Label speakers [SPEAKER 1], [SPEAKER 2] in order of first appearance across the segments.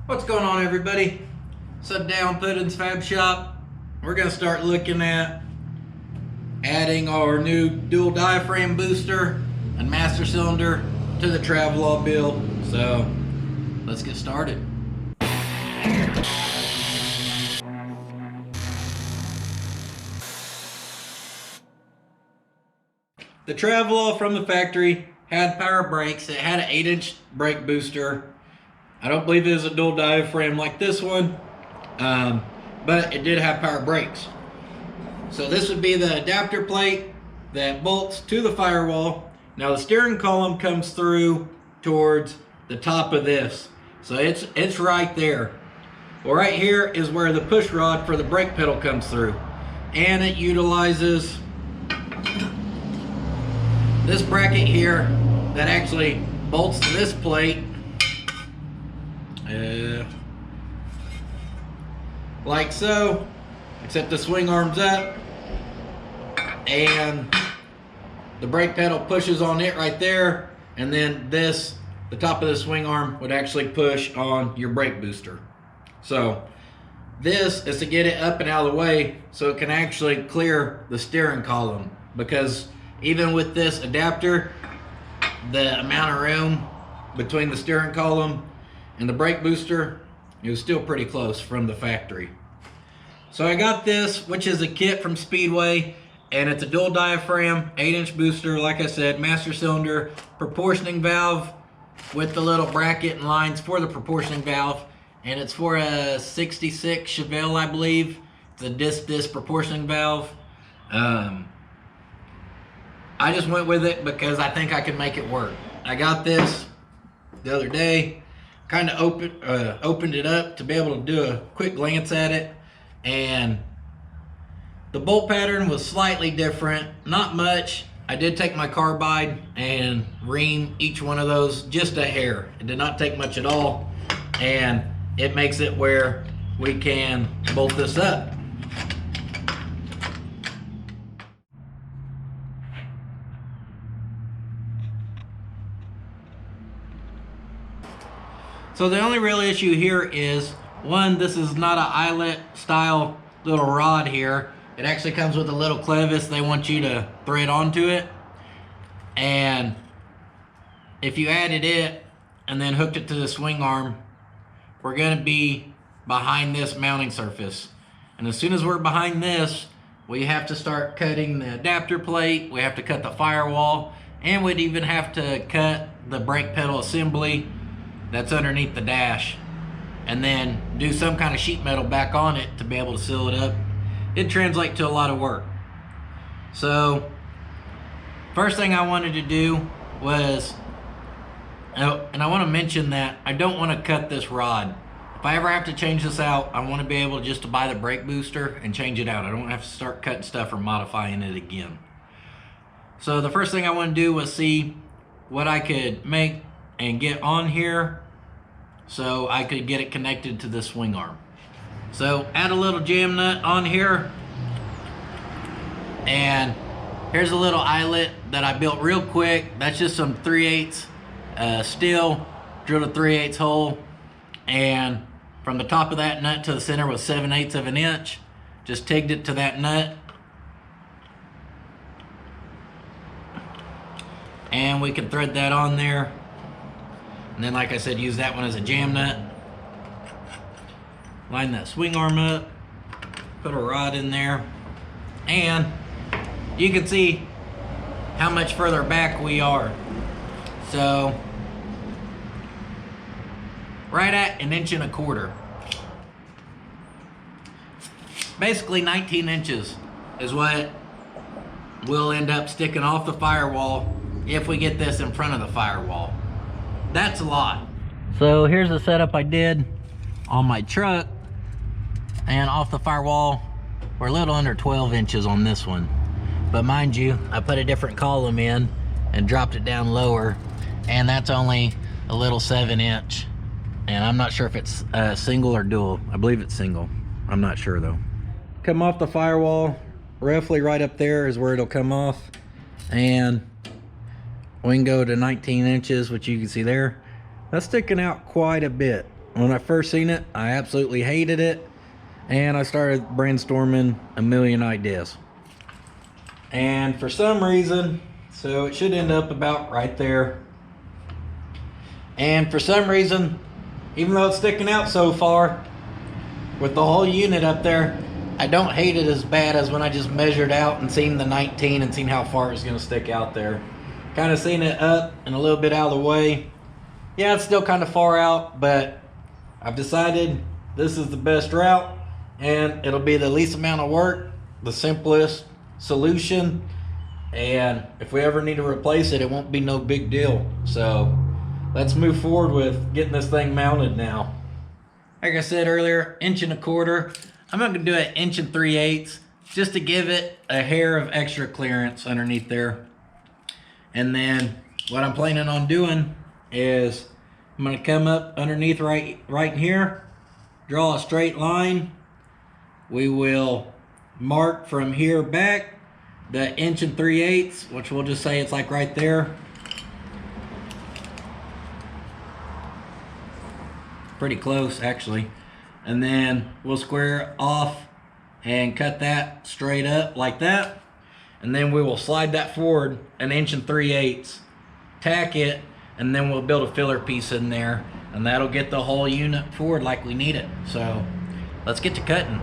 [SPEAKER 1] What's going on, everybody? So today on Puddin's Fab Shop, we're going to start looking at adding our new dual diaphragm booster and master cylinder to the Travelall build. So let's get started. The Travelall from the factory had power brakes. It had an 8-inch brake booster. I don't believe it is a dual diaphragm like this one, but it did have power brakes. So this would be the adapter plate that bolts to the firewall. Now the steering column comes through towards the top of this. So it's right there. Well, right here is where the push rod for the brake pedal comes through. And it utilizes this bracket here that actually bolts to this plate. Like so, except the swing arm's up and the brake pedal pushes on it right there, and then the top of the swing arm would actually push on your brake booster. So this is to get it up and out of the way so it can actually clear the steering column, because even with this adapter, the amount of room between the steering column and the brake booster, it was still pretty close from the factory. So I got this, which is a kit from Speedway, and it's a dual diaphragm 8-inch booster, like I said, master cylinder, proportioning valve with the little bracket and lines for the proportioning valve, and it's for a 66 Chevelle, I believe. It's a disc proportioning valve. I just went with it because I think I can make it work. I got this the other day, kind of opened it up to be able to do a quick glance at it, and the bolt pattern was slightly different, not much. I did take my carbide and ream each one of those just a hair. It did not take much at all, and it makes it where we can bolt this up. So the only real issue here is, one, this is not an eyelet style little rod here. It actually comes with a little clevis they want you to thread onto it. And if you added it and then hooked it to the swing arm, we're gonna be behind this mounting surface. And as soon as we're behind this, we have to start cutting the adapter plate, we have to cut the firewall, and we'd even have to cut the brake pedal assembly that's underneath the dash, and then do some kind of sheet metal back on it to be able to seal it up. It translates to a lot of work. So first thing I wanted to do was, and I want to mention that I don't want to cut this rod. If I ever have to change this out, I want to be able just to buy the brake booster and change it out. I don't have to start cutting stuff or modifying it again. So the first thing I want to do was see what I could make and get on here so I could get it connected to the swing arm. So add a little jam nut on here, and here's a little eyelet that I built real quick. That's just some 3/8 steel, drilled a 3/8 hole, and from the top of that nut to the center was 7/8 of an inch. Just tigged it to that nut, and we can thread that on there. And then, like I said, use that one as a jam nut. Line that swing arm up, put a rod in there, and you can see how much further back we are. So, right at 1.25 inches. Basically 19 inches is what will end up sticking off the firewall if we get this in front of the firewall. That's a lot. So here's the setup I did on my truck, and off the firewall we're a little under 12 inches on this one, but mind you, I put a different column in and dropped it down lower, and that's only a little 7-inch, and I'm not sure if it's single or dual. I believe it's single. I'm not sure though. Come off the firewall, roughly right up there is where it'll come off, and we can go to 19 inches, which you can see there. That's sticking out quite a bit. when I first seen it, I absolutely hated it, and I started brainstorming a million ideas. And for some reason, so it should end up about right there. And for some reason, even though it's sticking out so far, with the whole unit up there, I don't hate it as bad as when I just measured out and seen the 19 and seen how far it's going to stick out there. Kind of seen it up and a little bit out of the way. Yeah, it's still kind of far out, but I've decided this is the best route, and it'll be the least amount of work, the simplest solution, and if we ever need to replace it, it won't be no big deal. So let's move forward with getting this thing mounted now. Like I said earlier, 1.25 inches. I'm not gonna do an 1 3/8 inches just to give it a hair of extra clearance underneath there. And then what I'm planning on doing is I'm gonna come up underneath right in here, draw a straight line. We will mark from here back the 1 3/8 inches, which we'll just say it's like right there. Pretty close actually. And then we'll square off and cut that straight up like that. And then we will slide that forward 1 3/8 inches, tack it, and then we'll build a filler piece in there, and that'll get the whole unit forward like we need it. So let's get to cutting.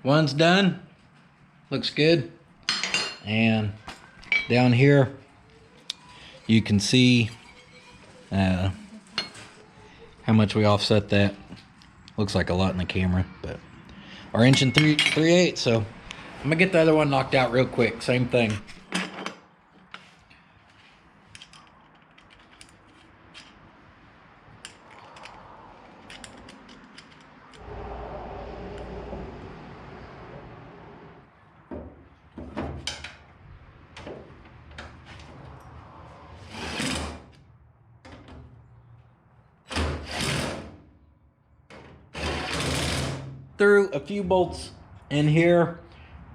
[SPEAKER 1] One's done, looks good. And down here you can see how much we offset that. Looks like a lot in the camera, but our 1 3/8. So I'm gonna get the other one knocked out real quick. Same thing. Threw a few bolts in here.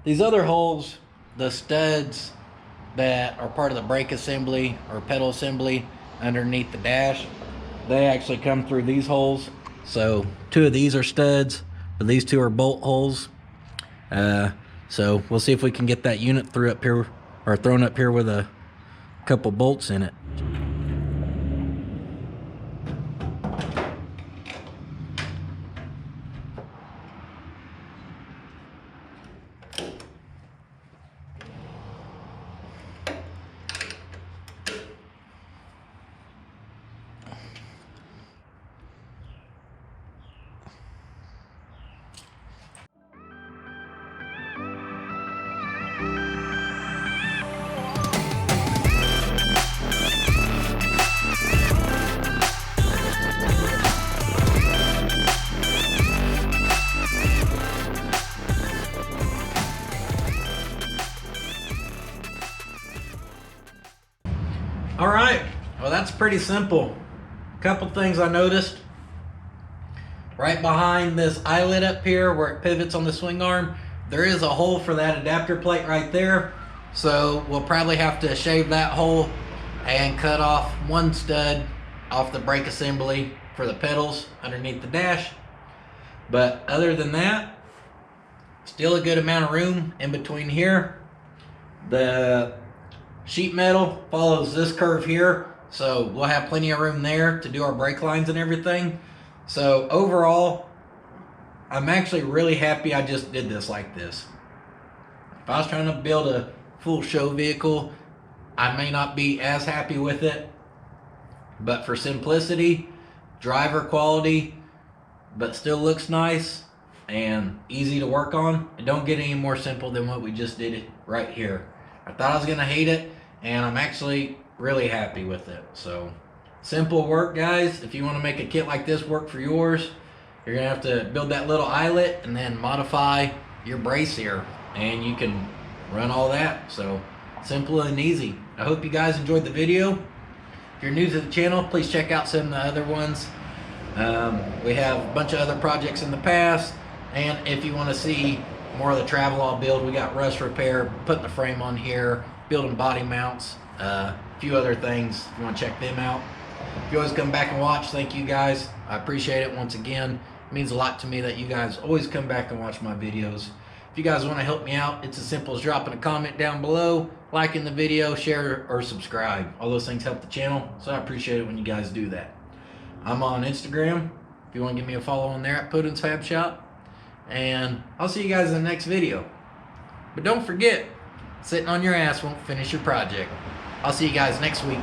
[SPEAKER 1] These other holes, the studs that are part of the brake assembly or pedal assembly underneath the dash, they actually come through these holes. So 2 of these are studs, but these 2 are bolt holes. So we'll see if we can get that unit through up here or thrown up here with a couple bolts in it. All right, well, that's pretty simple. A couple things I noticed. Right behind this eyelet up here where it pivots on the swing arm, there is a hole for that adapter plate right there. So we'll probably have to shave that hole and cut off one stud off the brake assembly for the pedals underneath the dash. But other than that, still a good amount of room in between here. The sheet metal follows this curve here, so we'll have plenty of room there to do our brake lines and everything. So overall, I'm actually really happy I just did this like this. If I was trying to build a full show vehicle, I may not be as happy with it, but for simplicity, driver quality, but still looks nice and easy to work on, it don't get any more simple than what we just did it right here. I thought I was gonna hate it, and I'm actually really happy with it. So simple work, guys. If you want to make a kit like this work for yours, you're gonna have to build that little eyelet and then modify your brace here, and you can run all that. So simple and easy. I hope you guys enjoyed the video. If you're new to the channel, please check out some of the other ones. We have a bunch of other projects in the past, and if you want to see more of the Travelall build, we got rust repair, putting the frame on here, building body mounts, a few other things. If you want to check them out, if you always come back and watch, thank you guys. I appreciate it once again. It means a lot to me that you guys always come back and watch my videos. If you guys want to help me out, it's as simple as dropping a comment down below, liking the video, share, or subscribe. All those things help the channel, so I appreciate it when you guys do that. I'm on Instagram. If you want to give me a follow on there at Putin's Fab Shop. And I'll see you guys in the next video. But don't forget, sitting on your ass won't finish your project. I'll see you guys next week.